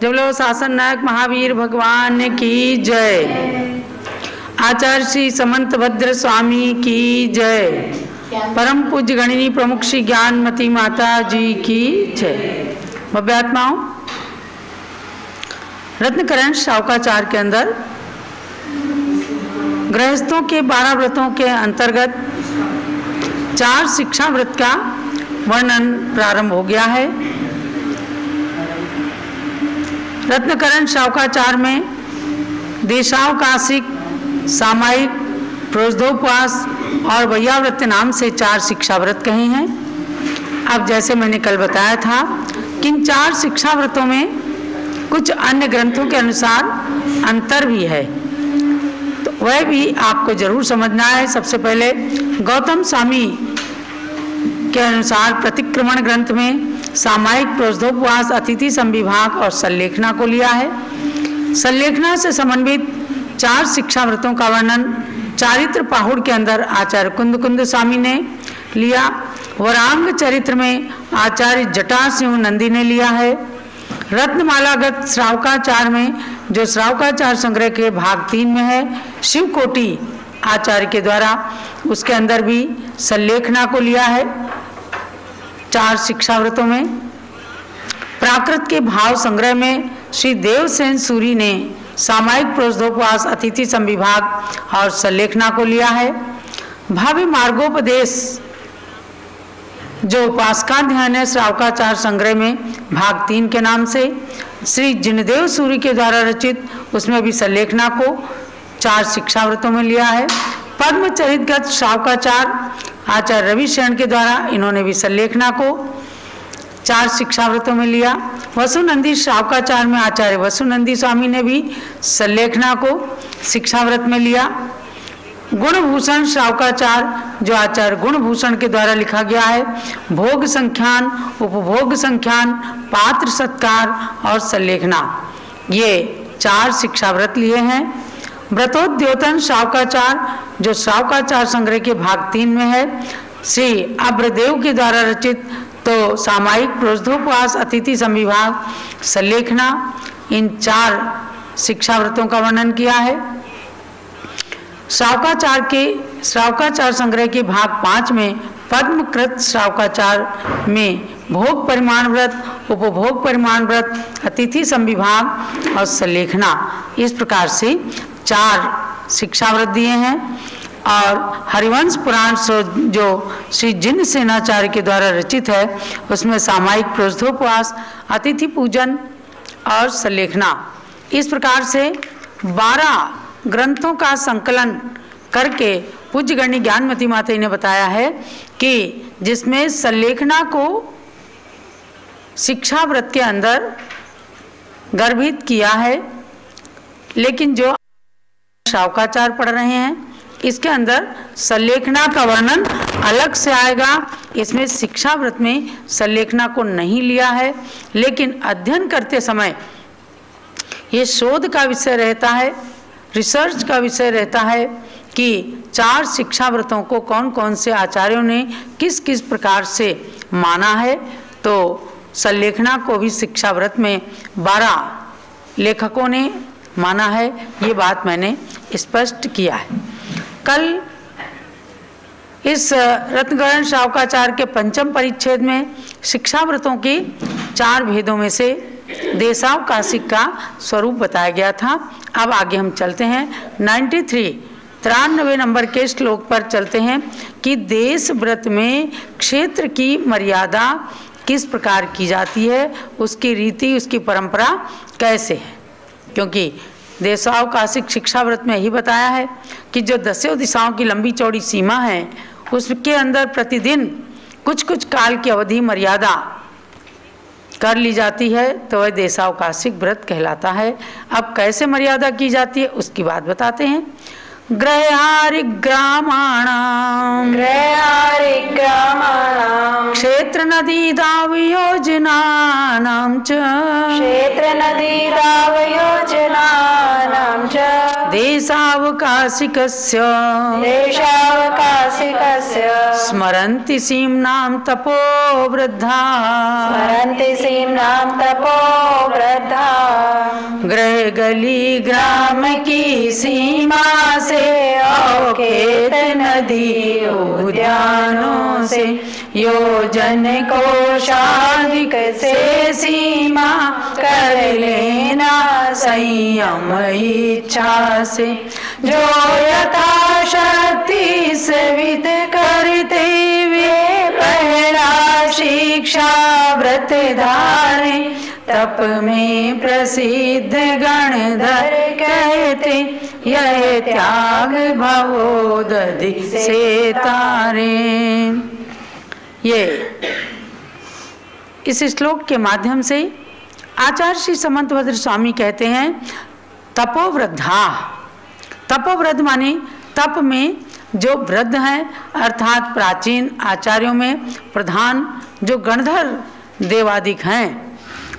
जब लो शासन नायक महावीर भगवान की जय। आचार्य श्री समंत भद्र स्वामी की जय। परम पूज्य गणिनी प्रमुख श्री ज्ञानमती माता जी की जय। भव्य आत्माओं, रत्नकरण शावकाचार के अंदर गृहस्थों के 12 व्रतों के अंतर्गत 4 शिक्षा व्रत का वर्णन प्रारंभ हो गया है। रत्नकरण शावकाचार में देशावकाशिक, सामायिक, प्रोषधोपवास और वैयाव्रत नाम से 4 शिक्षा व्रत कहे हैं। अब जैसे मैंने कल बताया था कि इन 4 शिक्षा व्रतों में कुछ अन्य ग्रंथों के अनुसार अंतर भी है, तो वह भी आपको जरूर समझना है। सबसे पहले गौतम स्वामी के अनुसार प्रतिक्रमण ग्रंथ में सामायिक, प्रोषधोपवास, अतिथि संविभाग और संलेखना को लिया है। संलेखना से समन्वित 4 शिक्षा व्रतों का वर्णन चारित्र पाहुड़ के अंदर आचार्य कुंद स्वामी ने लिया। वरांग चरित्र में आचार्य जटासिंह नंदी ने लिया है। रत्नमालागत श्रावकाचार में, जो श्रावकाचार संग्रह के भाग 3 में है, शिवकोटि आचार्य के द्वारा, उसके अंदर भी संलेखना को लिया है 4 शिक्षा व्रतों में। प्राकृत के भाव संग्रह में श्री देवसेन सूरी ने सामायिक, प्रोषधोपवास, अतिथि संविभाग और संलेखना को लिया है। भावी मार्गोपदेश जो उपासकाध्यान है श्रावकाचार संग्रह में भाग 3 के नाम से श्री जिनदेव सूरी के द्वारा रचित, उसमें भी संलेखना को 4 शिक्षा व्रतों में लिया है। पद्मचरितगत श्रावकाचार आचार्य रविशरण के द्वारा, इन्होंने भी संलेखना को 4 शिक्षा व्रतों में लिया। वसुनंदी श्रावकाचार में आचार्य वसुनंदी स्वामी ने भी संलेखना को शिक्षा व्रत में लिया। गुणभूषण श्रावकाचार जो आचार्य गुणभूषण के द्वारा लिखा गया है, भोग संख्यान, उपभोग संख्यान, पात्र सत्कार और संलेखना, ये 4 शिक्षा व्रत लिए हैं। व्रतोद्योतन श्रावकाचार जो श्रावकाचार संग्रह के भाग 3 में है, श्री अभ्रदेव के द्वारा रचित, तो सामायिक, प्रोषधोपवास, अतिथि संविभाग, संलेखना, इन 4 शिक्षा व्रतों का वर्णन किया है। श्रावकाचार संग्रह के भाग 5 में पद्मकृत श्रावकाचार में भोग परिमाण व्रत, उपभोग परिमाण व्रत, अतिथि संविभाग और संलेखना, इस प्रकार से 4 शिक्षा व्रत दिए हैं। और हरिवंश पुराण जो श्री जिन सेनाचार्य के द्वारा रचित है, उसमें सामायिक, प्रोषधोपवास, अतिथि पूजन और संलेखना, इस प्रकार से 12 ग्रंथों का संकलन करके पूज्य गणनी ज्ञानमती माता ने बताया है कि जिसमें संलेखना को शिक्षा व्रत के अंदर गर्भित किया है, लेकिन जो शावकाचार पढ़ रहे हैं इसके अंदर संलेखना का वर्णन अलग से आएगा। इसमें शिक्षा व्रत में संलेखना को नहीं लिया है, लेकिन अध्ययन करते समय ये शोध का विषय रहता है, रिसर्च का विषय रहता है कि 4 शिक्षा व्रतों को कौन कौन से आचार्यों ने किस किस प्रकार से माना है। तो संलेखना को भी शिक्षा व्रत में 12 लेखकों ने माना है, ये बात मैंने स्पष्ट किया है। कल इस रत्नकरण शावकाचार के 5म परिच्छेद में शिक्षा व्रतों के 4 भेदों में से देशावकाशिक का स्वरूप बताया गया था। अब आगे हम चलते हैं 93 नंबर के श्लोक पर चलते हैं कि देश व्रत में क्षेत्र की मर्यादा किस प्रकार की जाती है, उसकी रीति, उसकी परंपरा कैसे है। क्योंकि देशावकाशिक शिक्षा व्रत में यही बताया है कि जो 10 दिशाओं की लंबी चौड़ी सीमा है, उसके अंदर प्रतिदिन कुछ कुछ काल की अवधि मर्यादा कर ली जाती है, तो वह देशावकाशिक व्रत कहलाता है। अब कैसे मर्यादा की जाती है उसकी बात बताते हैं। ग्रहारिग्रामाणां क्षेत्र नदी दावयोजनानां च देशावकाशिक देशावकाशिकस्य स्मरन्ति सीम्नां तपो वृद्धा गृह गली ग्राम की सीमा से और खेत नदी उद्यानों से योजन कोशाधिक से सीमा कर लेना संयम इच्छा से जो यथाशक्ति सेवित करते वे पहला शिक्षा व्रत धारे तप में प्रसिद्ध गणधर कहते यह त्याग भवोदधि से तारे। ये इस श्लोक के माध्यम से आचार्य श्री समंतभद्र स्वामी कहते हैं तपोवृद्धा। तपोवृद्ध माने तप में जो वृद्ध हैं अर्थात प्राचीन आचार्यों में प्रधान जो गणधर देवादिक हैं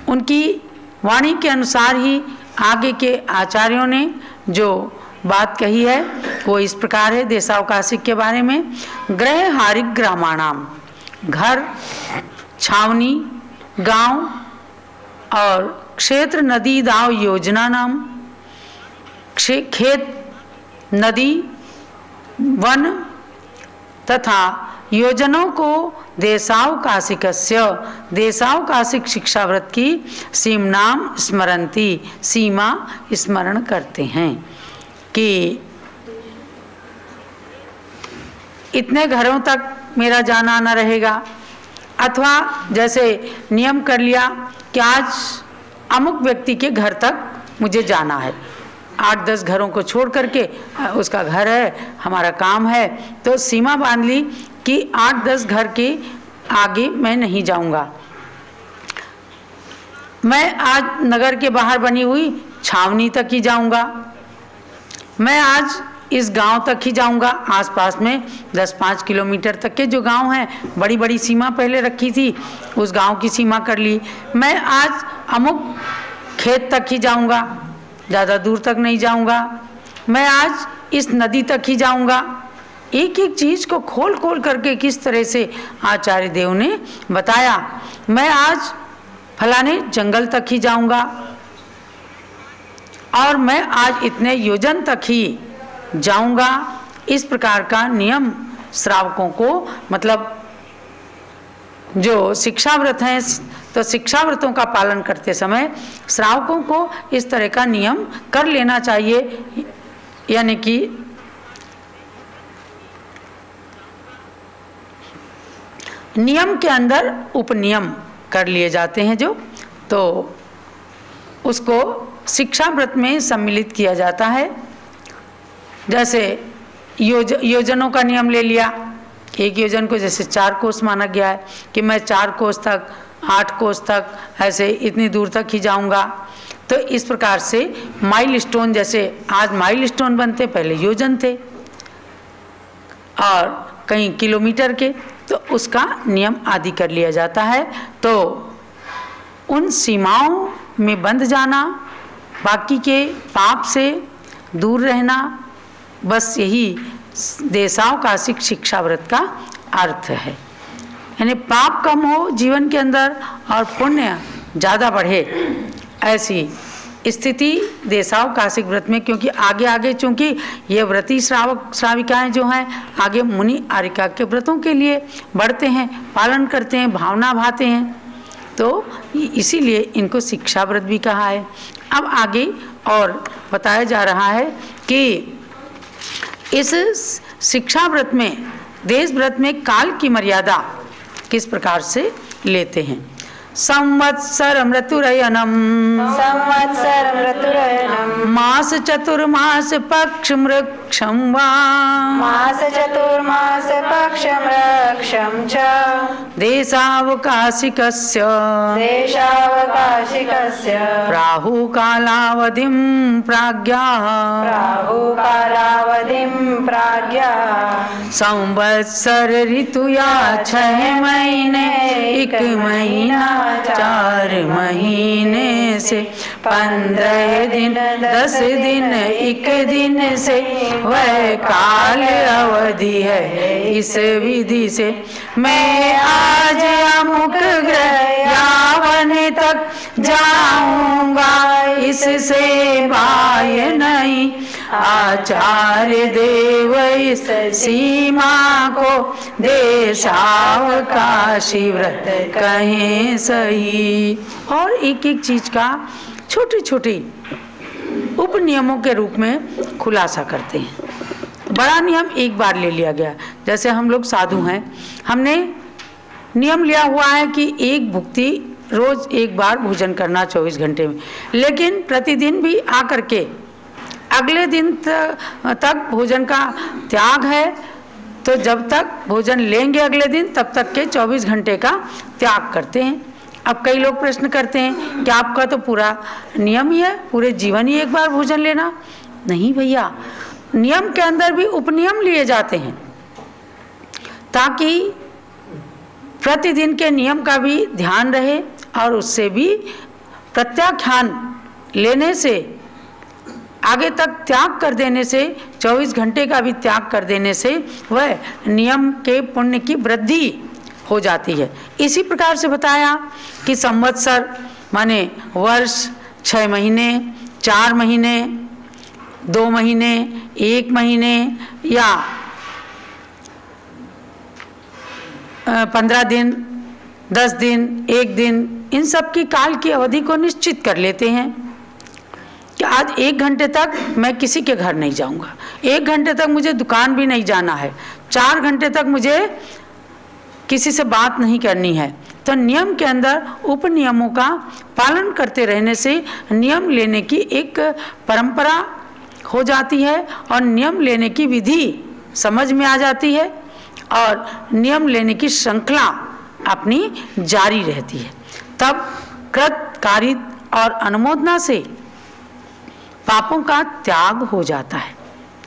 उनकी वाणी के अनुसार ही आगे के आचार्यों ने जो बात कही है वो इस प्रकार है देशावकाशिक के बारे में। गृह हारिक ग्रामाणाम, घर, छावनी, गांव और क्षेत्र नदी दाव योजना नाम, खेत, नदी, वन तथा योजनों को देशावकाशिकस्य देशावकाशिक शिक्षाव्रत की सीमनाम स्मरन्ति सीमा स्मरण करते हैं कि इतने घरों तक मेरा जाना आना रहेगा, अथवा जैसे नियम कर लिया कि आज अमुक व्यक्ति के घर तक मुझे जाना है, 8-10 घरों को छोड़ करके उसका घर है, हमारा काम है, तो सीमा बांध ली कि 8-10 घर के आगे मैं नहीं जाऊंगा। मैं आज नगर के बाहर बनी हुई छावनी तक ही जाऊंगा, मैं आज इस गांव तक ही जाऊंगा। आसपास में 10-5 किलोमीटर तक के जो गांव हैं, बड़ी बड़ी सीमा पहले रखी थी, उस गांव की सीमा कर ली। मैं आज अमुक खेत तक ही जाऊंगा, ज़्यादा दूर तक नहीं जाऊंगा। मैं आज इस नदी तक ही जाऊंगा। एक एक चीज़ को खोल खोल करके किस तरह से आचार्य देव ने बताया। मैं आज फलाने जंगल तक ही जाऊंगा और मैं आज इतने योजन तक ही जाऊंगा। इस प्रकार का नियम श्रावकों को, मतलब जो शिक्षाव्रत हैं तो शिक्षाव्रतों का पालन करते समय श्रावकों को इस तरह का नियम कर लेना चाहिए, यानी कि नियम के अंदर उपनियम कर लिए जाते हैं जो, तो उसको शिक्षाव्रत में सम्मिलित किया जाता है। जैसे योजनों का नियम ले लिया, एक योजन को जैसे 4 कोस माना गया है कि मैं 4 कोस तक, 8 कोस तक, ऐसे इतनी दूर तक ही जाऊंगा। तो इस प्रकार से माइल स्टोन, जैसे आज माइल स्टोन बनते, पहले योजन थे और कहीं किलोमीटर के, तो उसका नियम आदि कर लिया जाता है। तो उन सीमाओं में बंध जाना, बाकी के पाप से दूर रहना, बस यही देशावकाशिक शिक्षाव्रत का अर्थ है। यानी पाप कम हो जीवन के अंदर और पुण्य ज़्यादा बढ़े, ऐसी स्थिति देशावकाशिक व्रत में। क्योंकि आगे आगे चूँकि ये व्रती श्रावक श्राविकाएँ जो हैं आगे मुनि आरिका के व्रतों के लिए बढ़ते हैं, पालन करते हैं, भावना भाते हैं, तो इसीलिए इनको शिक्षाव्रत भी कहा है। अब आगे और बताया जा रहा है कि इस शिक्षाव्रत में, देश व्रत में काल की मर्यादा किस प्रकार से लेते हैं। संवत्सरम ऋतुरयनम मास चतुर्मास पक्ष मृक्षम वा मास चतुर्मास पक्ष मृक्षम च देशावकाशिकस्य तस्य राहुकालावधिं प्राज्ञाः राहुकालावधिं प्राज्ञा संवत्सर ऋतु या 6 महीने 1 महीना 4 महीने से 15 दिन 10 दिन 1 दिन से वह काल अवधि है। इस विधि से मैं आज अमुक ग्रह यावन तक जाऊंगा, इससे बाह्य नहीं। आचार्य देव इस सीमा को देशावकाशी व्रत कहें सही। और एक एक चीज का छोटी छोटी उप नियमों के रूप में खुलासा करते हैं। बड़ा नियम एक बार ले लिया गया, जैसे हम लोग साधु हैं, हमने नियम लिया हुआ है कि एक भुक्ति रोज एक बार भोजन करना 24 घंटे में, लेकिन प्रतिदिन भी आकर के अगले दिन तक भोजन का त्याग है। तो जब तक भोजन लेंगे अगले दिन तब तक के 24 घंटे का त्याग करते हैं। अब कई लोग प्रश्न करते हैं कि आपका तो पूरा नियम ही है, पूरे जीवन ही एक बार भोजन लेना। नहीं भैया, नियम के अंदर भी उपनियम लिए जाते हैं ताकि प्रतिदिन के नियम का भी ध्यान रहे और उससे भी प्रत्याख्यान लेने से, आगे तक त्याग कर देने से, 24 घंटे का भी त्याग कर देने से वह नियम के पुण्य की वृद्धि हो जाती है। इसी प्रकार से बताया कि संवत्सर माने वर्ष, 6 महीने, 4 महीने, 2 महीने, 1 महीने या 15 दिन, 10 दिन, 1 दिन, इन सब की काल की अवधि को निश्चित कर लेते हैं कि आज 1 घंटे तक मैं किसी के घर नहीं जाऊंगा, 1 घंटे तक मुझे दुकान भी नहीं जाना है, 4 घंटे तक मुझे किसी से बात नहीं करनी है। तो नियम के अंदर उप नियमों का पालन करते रहने से नियम लेने की एक परंपरा हो जाती है और नियम लेने की विधि समझ में आ जाती है और नियम लेने की श्रृंखला अपनी जारी रहती है। तब कृत, कारित और अनुमोदना से पापों का त्याग हो जाता है।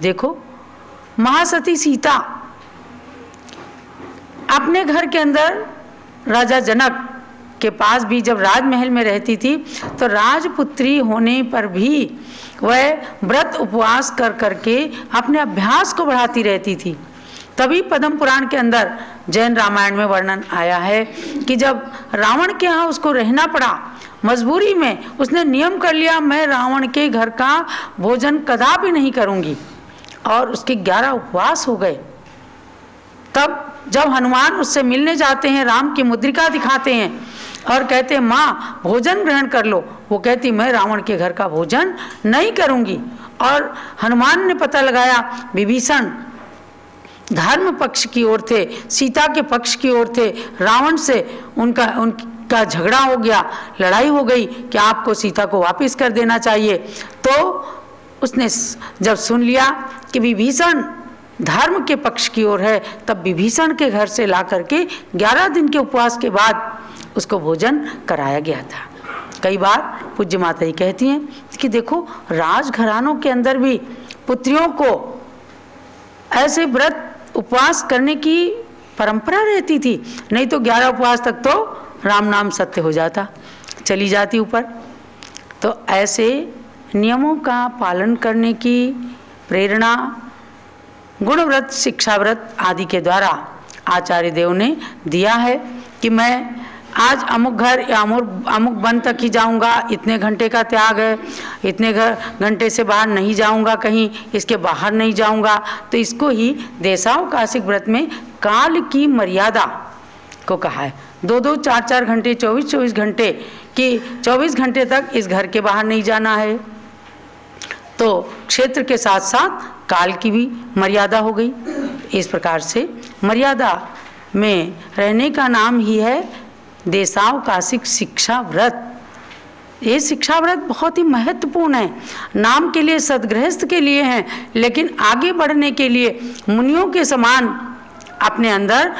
देखो, महासती सीता अपने घर के अंदर राजा जनक के पास भी जब राजमहल में रहती थी तो राजपुत्री होने पर भी वह व्रत उपवास कर करके अपने अभ्यास को बढ़ाती रहती थी। तभी पद्म पुराण के अंदर जैन रामायण में वर्णन आया है कि जब रावण के यहाँ उसको रहना पड़ा, मजबूरी में उसने नियम कर लिया मैं रावण के घर का भोजन कदापि नहीं करूंगी, और उसके 11 उपवास हो गए। तब जब हनुमान उससे मिलने जाते हैं, राम की मुद्रिका दिखाते हैं और कहते हैं माँ भोजन ग्रहण कर लो, वो कहती मैं रावण के घर का भोजन नहीं करूंगी। और हनुमान ने पता लगाया विभीषण धर्म पक्ष की ओर थे, सीता के पक्ष की ओर थे, रावण से उनका झगड़ा हो गया, लड़ाई हो गई कि आपको सीता को वापस कर देना चाहिए। तो उसने जब सुन लिया कि विभीषण धर्म के पक्ष की ओर है, तब विभीषण के घर से ला करके 11 दिन के उपवास के बाद उसको भोजन कराया गया था। कई बार पूज्य माता जी कहती हैं कि देखो राजघरानों के अंदर भी पुत्रियों को ऐसे व्रत उपवास करने की परंपरा रहती थी, नहीं तो 11 उपवास तक तो राम नाम सत्य हो जाता, चली जाती ऊपर। तो ऐसे नियमों का पालन करने की प्रेरणा गुणव्रत, शिक्षाव्रत आदि के द्वारा आचार्य देव ने दिया है कि मैं आज अमुक घर या अमुक वन तक ही जाऊंगा, इतने घंटे का त्याग है, इतने घंटे से बाहर नहीं जाऊंगा, कहीं इसके बाहर नहीं जाऊंगा। तो इसको ही देशावकाशिक व्रत में काल की मर्यादा को कहा है। 2-2, 4-4 घंटे, 24-24 घंटे कि 24 घंटे तक इस घर के बाहर नहीं जाना है। तो क्षेत्र के साथ साथ काल की भी मर्यादा हो गई। इस प्रकार से मर्यादा में रहने का नाम ही है देशावकाशिक शिक्षा व्रत। ये शिक्षा व्रत बहुत ही महत्वपूर्ण है, नाम के लिए सद्गृहस्थ के लिए है, लेकिन आगे बढ़ने के लिए मुनियों के समान अपने अंदर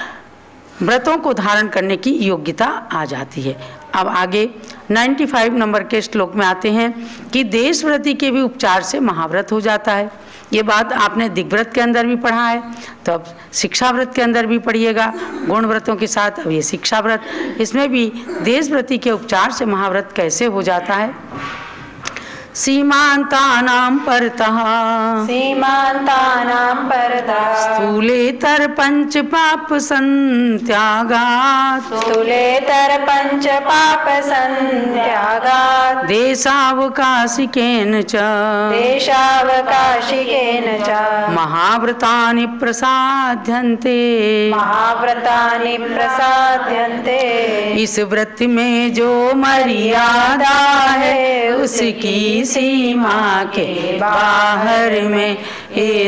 व्रतों को धारण करने की योग्यता आ जाती है। अब आगे 95 नंबर के श्लोक में आते हैं कि देशव्रती के भी उपचार से महाव्रत हो जाता है। ये बात आपने दिग्व्रत के अंदर भी पढ़ा है, तो अब शिक्षाव्रत के अंदर भी पढ़िएगा। गुण व्रतों के साथ अब ये शिक्षाव्रत, इसमें भी देशव्रती के उपचार से महाव्रत कैसे हो जाता है। सीमांतानां परतः स्थूलेतर पंच पाप संत्यागात् देशावकाशिकेन च महाव्रतानि प्रसाद्यन्ते इस व्रत में जो मर्यादा है उसकी सीमा के बाहर में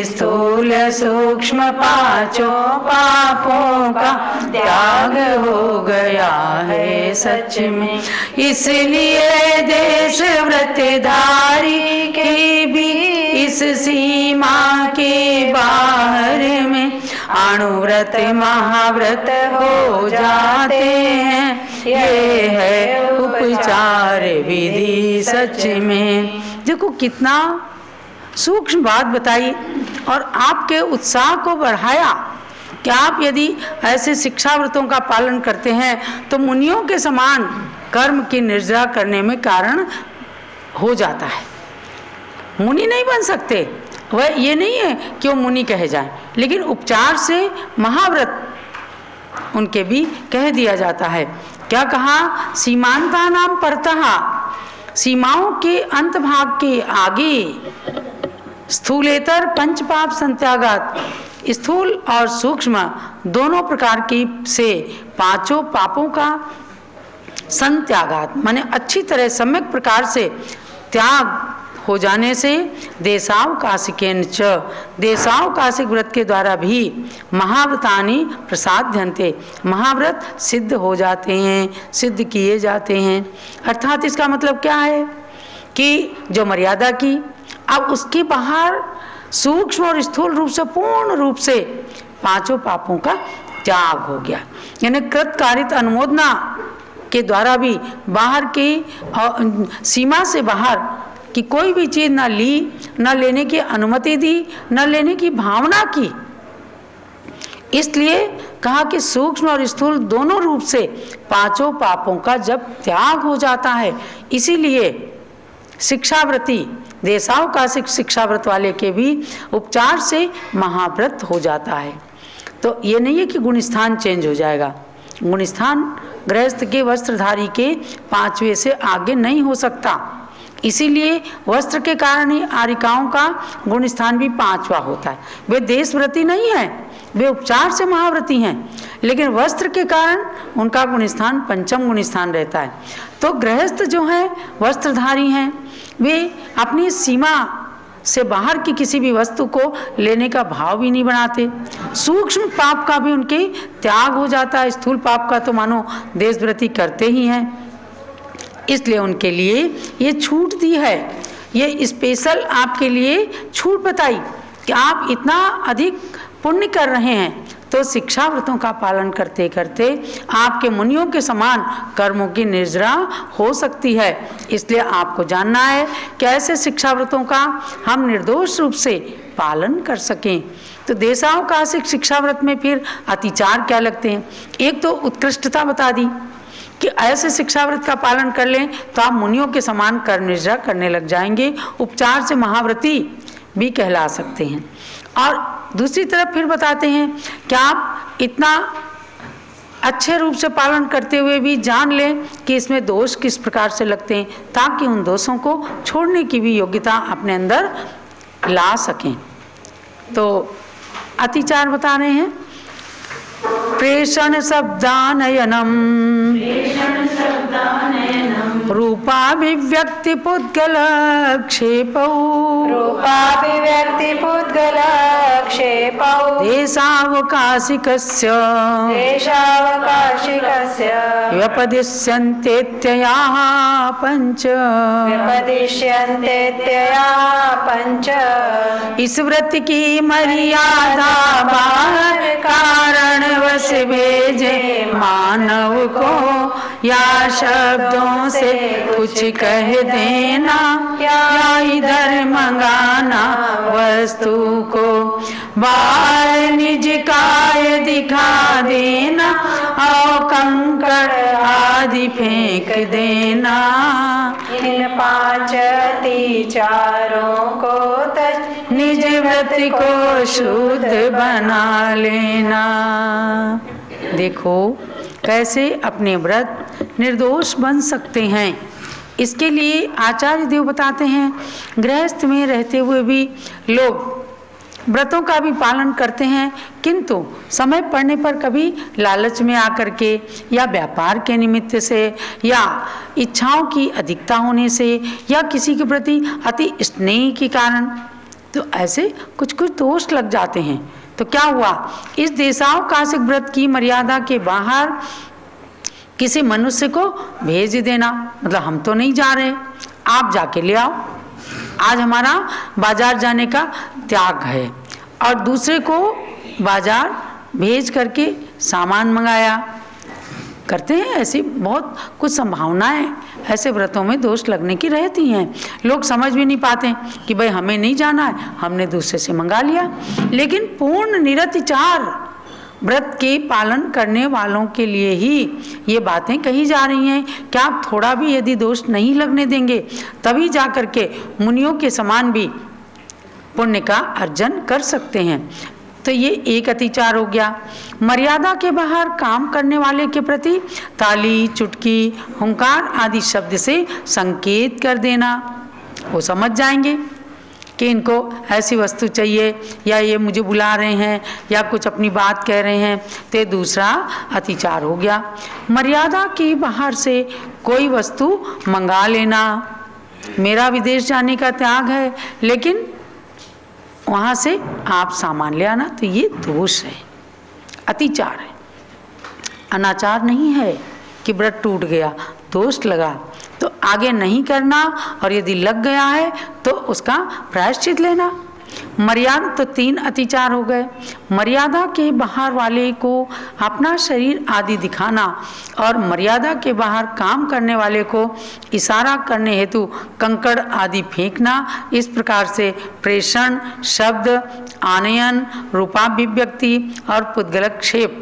स्थूल सूक्ष्म पांचों पापों का त्याग हो गया है सच में। इसलिए देश व्रतधारी के भी इस सीमा के बाहर में अणुव्रत महाव्रत हो जाते हैं। ये है उपचार विधि सच में। देखो कितना सूक्ष्म बात बताई और आपके उत्साह को बढ़ाया कि आप यदि ऐसे शिक्षा व्रतों का पालन करते हैं तो मुनियों के समान कर्म की निर्जरा करने में कारण हो जाता है। मुनि नहीं बन सकते, वह ये नहीं है कि वो मुनि कहे जाएं, लेकिन उपचार से महाव्रत उनके भी कह दिया जाता है। क्या कहा? सीमांतानां परतः, सीमाओं के अंत भाग के आगे स्थूलेतर पंच पाप संत्यागात, स्थूल और सूक्ष्म दोनों प्रकार की से पांचों पापों का संत्यागात माने अच्छी तरह सम्यक प्रकार से त्याग हो जाने से देशावकाशिकेन च, देशावकाशिक व्रत के द्वारा भी महाव्रतानि प्रसाद्यन्ते, महाव्रत सिद्ध हो जाते हैं, सिद्ध किए जाते हैं। अर्थात इसका मतलब क्या है कि जो मर्यादा की, अब उसके बाहर सूक्ष्म और स्थूल रूप से पूर्ण रूप से पांचों पापों का त्याग हो गया। यानी कृतकारित अनुमोदना के द्वारा भी बाहर की सीमा से बाहर कि कोई भी चीज ना ली, ना लेने की अनुमति दी, ना लेने की भावना की। इसलिए कहा कि सूक्ष्म और स्थूल दोनों रूप से पांचों पापों का जब त्याग हो जाता है, इसीलिए शिक्षाव्रती देशावकाशिक शिक्षाव्रत वाले के भी उपचार से महाव्रत हो जाता है। तो ये नहीं है कि गुणस्थान चेंज हो जाएगा। गुणस्थान गृहस्थ के वस्त्रधारी के 5वें से आगे नहीं हो सकता। इसीलिए वस्त्र के कारण ही आरिकाओं का गुणस्थान भी 5वां होता है। वे देशव्रती नहीं है, वे उपचार से महाव्रती हैं, लेकिन वस्त्र के कारण उनका गुणस्थान 5वां गुणस्थान रहता है। तो गृहस्थ जो हैं वस्त्रधारी हैं, वे अपनी सीमा से बाहर की किसी भी वस्तु को लेने का भाव भी नहीं बनाते। सूक्ष्म पाप का भी उनके त्याग हो जाता है, स्थूल पाप का तो मानो देशव्रती करते ही हैं। इसलिए उनके लिए ये छूट दी है, ये स्पेशल आपके लिए छूट बताई कि आप इतना अधिक पुण्य कर रहे हैं तो शिक्षा व्रतों का पालन करते करते आपके मुनियों के समान कर्मों की निर्जरा हो सकती है। इसलिए आपको जानना है कि ऐसे शिक्षा व्रतों का हम निर्दोष रूप से पालन कर सकें। तो देशावकाशिक शिक्षा व्रत में फिर अतिचार क्या लगते हैं? एक तो उत्कृष्टता बता दी कि ऐसे शिक्षा व्रत का पालन कर लें तो आप मुनियों के समान कर्म निर्जरा करने लग जाएंगे, उपचार से महाव्रती भी कहला सकते हैं। और दूसरी तरफ फिर बताते हैं कि आप इतना अच्छे रूप से पालन करते हुए भी जान लें कि इसमें दोष किस प्रकार से लगते हैं, ताकि उन दोषों को छोड़ने की भी योग्यता अपने अंदर ला सकें। तो अतिचार बता रहे हैं। प्रेषण शब्दानयनम रूपाभिव्यक्ति पुद्गल क्षेपौ देशावकाशिकस्य व्यपदिश्यन्तेत्ययाः पंच इस व्रत की मर्यादा बाहर कारण वश भेजे मानव को या शब्दों से कुछ कह देना, या इधर मंगाना वस्तु को, बाहर निज काय दिखा देना, और कंकड़ आदि फेंक देना। इन 5 अतिचारों को तज निज व्रत को शुद्ध बना लेना। देखो कैसे अपने व्रत निर्दोष बन सकते हैं। इसके लिए आचार्य देव बताते हैं, गृहस्थ में रहते हुए भी लोग व्रतों का भी पालन करते हैं, किंतु समय पड़ने पर कभी लालच में आकर के, या व्यापार के निमित्त से, या इच्छाओं की अधिकता होने से, या किसी के प्रति अति स्नेह के कारण, तो ऐसे कुछ कुछ दोष लग जाते हैं। तो क्या हुआ, इस देशावकाशिक व्रत की मर्यादा के बाहर किसी मनुष्य को भेज देना, मतलब हम तो नहीं जा रहे, आप जाके ले आओ, आज हमारा बाजार जाने का त्याग है, और दूसरे को बाजार भेज करके सामान मंगाया। करते हैं ऐसी बहुत कुछ संभावनाएं ऐसे व्रतों में दोष लगने की रहती हैं। लोग समझ भी नहीं पाते कि भाई हमें नहीं जाना है, हमने दूसरे से मंगा लिया। लेकिन पूर्ण निरतिचार व्रत के पालन करने वालों के लिए ही ये बातें कही जा रही हैं कि आप थोड़ा भी यदि दोष नहीं लगने देंगे, तभी जा कर के मुनियों के समान भी पुण्य का अर्जन कर सकते हैं। तो ये एक अतिचार हो गया। मर्यादा के बाहर काम करने वाले के प्रति ताली, चुटकी, हुंकार आदि शब्द से संकेत कर देना, वो समझ जाएंगे कि इनको ऐसी वस्तु चाहिए, या ये मुझे बुला रहे हैं, या कुछ अपनी बात कह रहे हैं। तो दूसरा अतिचार हो गया। मर्यादा के बाहर से कोई वस्तु मंगा लेना, मेरा विदेश जाने का त्याग है, लेकिन वहाँ से आप सामान ले आना, तो ये दोष है, अतिचार है। अनाचार नहीं है कि व्रत टूट गया, दोष लगा तो आगे नहीं करना, और यदि लग गया है तो उसका प्रायश्चित लेना। मर्यादा तो 3 अतिचार हो गए। मर्यादा के बाहर वाले को अपना शरीर आदि दिखाना, और मर्यादा के बाहर काम करने वाले को इशारा करने हेतु कंकड़ आदि फेंकना। इस प्रकार से प्रेषण, शब्द, आनयन, रूपाभिव्यक्ति और पुद्गलक्षेप,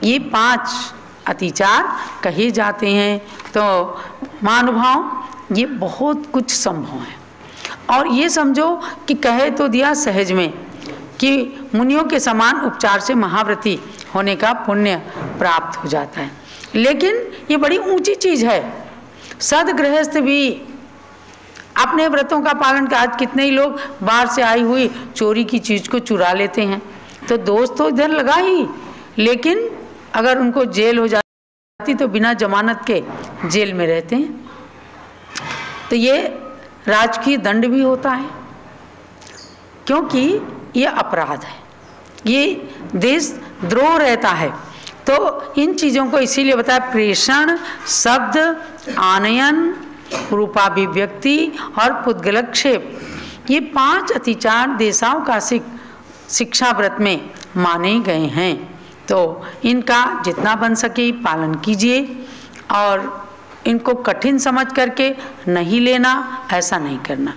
ये 5 अतिचार कहे जाते हैं। तो महानुभाव, ये बहुत कुछ संभव है। और ये समझो कि कहे तो दिया सहज में कि मुनियों के समान उपचार से महाव्रती होने का पुण्य प्राप्त हो जाता है, लेकिन ये बड़ी ऊंची चीज है। सदगृहस्थ भी अपने व्रतों का पालन कर, आज कितने ही लोग बाहर से आई हुई चोरी की चीज को चुरा लेते हैं, तो दोष तो इधर लगा ही, लेकिन अगर उनको जेल हो जाती तो बिना जमानत के जेल में रहते हैं। तो ये राजकीय दंड भी होता है, क्योंकि ये अपराध है, ये देश द्रोह रहता है। तो इन चीज़ों को इसीलिए बताया, प्रेषण, शब्द, आनयन, रूपाभिव्यक्ति और पुद्गलक्षेप, ये 5 अतिचार देशावकाशिक शिक्षा व्रत में माने गए हैं। तो इनका जितना बन सके पालन कीजिए, और इनको कठिन समझ करके नहीं लेना, ऐसा नहीं करना।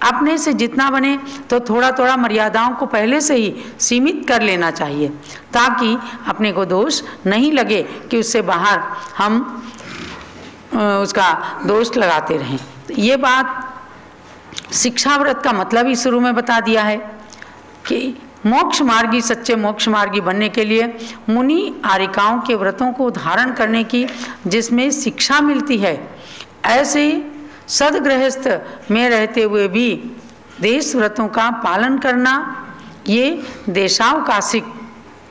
अपने से जितना बने तो थोड़ा थोड़ा मर्यादाओं को पहले से ही सीमित कर लेना चाहिए, ताकि अपने को दोष नहीं लगे कि उससे बाहर हम उसका दोष लगाते रहें। तो ये बात शिक्षा व्रत का मतलब ही शुरू में बता दिया है कि मोक्ष मार्गी, सच्चे मोक्ष मार्गी बनने के लिए मुनि आरिकाओं के व्रतों को धारण करने की जिसमें शिक्षा मिलती है, ऐसे सदगृहस्थ में रहते हुए भी देश व्रतों का पालन करना, ये देशावकाशिक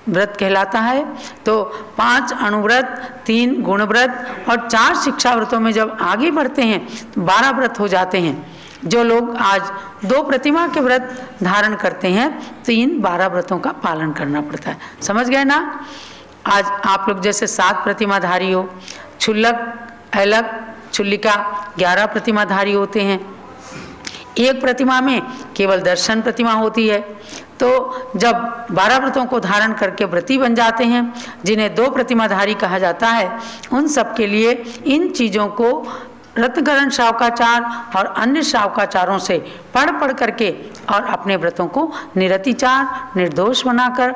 व्रत कहलाता है। तो 5 अणुव्रत, 3 गुणव्रत और 4 शिक्षा व्रतों में जब आगे बढ़ते हैं तो 12 व्रत हो जाते हैं। जो लोग आज 2 प्रतिमा के व्रत धारण करते हैं तो इन 12 व्रतों का पालन करना पड़ता है। समझ गए ना? आज आप लोग जैसे 7 प्रतिमाधारी हो, क्षुल्लक, ऐलक, चुल्लिका 11 प्रतिमाधारी होते हैं। एक प्रतिमा में केवल दर्शन प्रतिमा होती है, तो जब 12 व्रतों को धारण करके व्रती बन जाते हैं, जिन्हें 2 प्रतिमाधारी कहा जाता है, उन सब के लिए इन चीज़ों को रत्नकरण शावकाचार और अन्य शावकाचारों से पढ़ करके और अपने व्रतों को निरतिचार निर्दोष बनाकर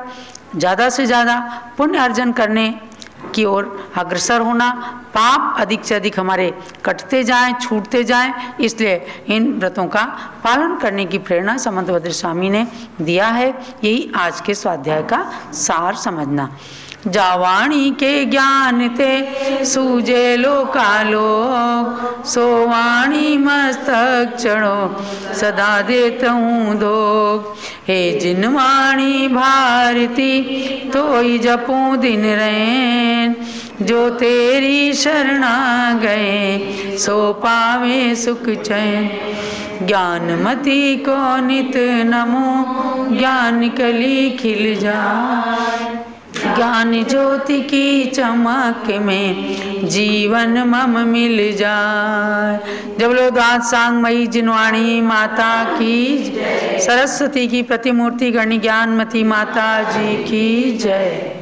ज़्यादा से ज़्यादा पुण्य अर्जन करने की ओर अग्रसर होना, पाप अधिक से अधिक हमारे कटते जाएं, छूटते जाएं, इसलिए इन व्रतों का पालन करने की प्रेरणा समंतभद्र स्वामी ने दिया है। यही आज के स्वाध्याय का सार समझना। जावाणी के ज्ञान ते सूजे लोकालोक, सोवाणी मस्तक चढ़ो सदा देतहूँ धोक। हे जिनवाणी भारती तोई जपूं दिन रैन, जो तेरी शरणा गए सो पावे सुख चैन। ज्ञानमती को नित नमो, ज्ञान कली खिल जाए, ज्ञान ज्योति की चमक में जीवन मम मिल जाए। जब लो दात सांग मई जिनवाणी माता की, सरस्वती की प्रतिमूर्ति गणी ज्ञानमती माता जी की जय।